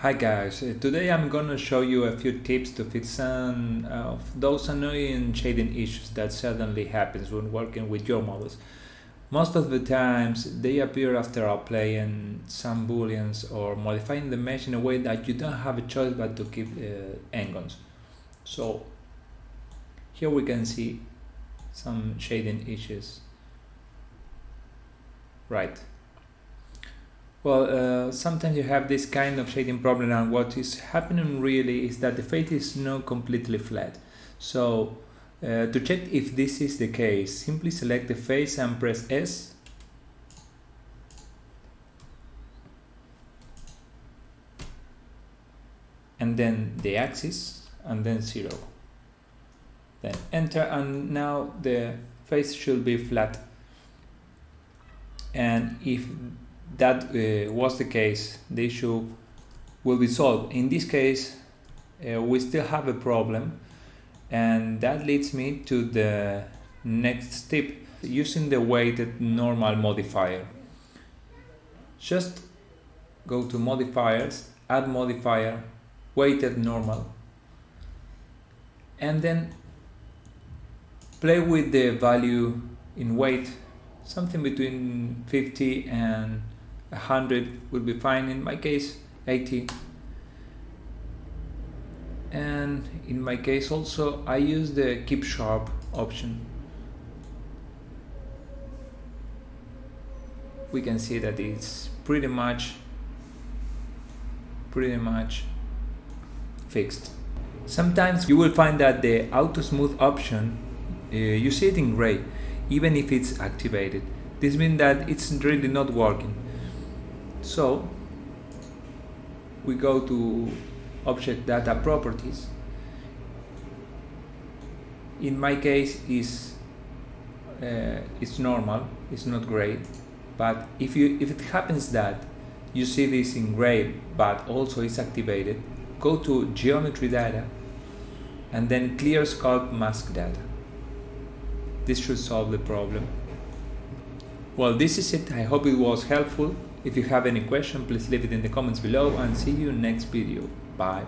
Hi guys, today I'm gonna show you a few tips to fix some of those annoying shading issues that suddenly happens when working with your models. Most of the times they appear after applying some booleans or modifying the mesh in a way that you don't have a choice but to keep n-gons. So here we can see some shading issues. Right. Well, sometimes you have this kind of shading problem, and what is happening really is that the face is not completely flat. So to check if this is the case, simply select the face and press S. And then the axis, and then 0. Then enter, and now the face should be flat. And if that was the case, the issue will be solved. In this case, we still have a problem, and that leads me to the next step, using the weighted normal modifier. Just go to modifiers, add modifier, weighted normal, and then play with the value in weight. Something between 50 and 100 will be fine. In my case 80, and in my case also I use the keep sharp option. We can see that it's pretty much fixed. Sometimes you will find that the auto smooth option, you see it in gray even if it's activated. This means that it's really not working. So we go to object data properties. In my case it's normal, it's not gray. But if it happens that you see this in gray but also it's activated, go to geometry data and then clear sculpt mask data. This should solve the problem. Well, this is it. I hope it was helpful. If you have any question, please leave it in the comments below, and see you next video. Bye.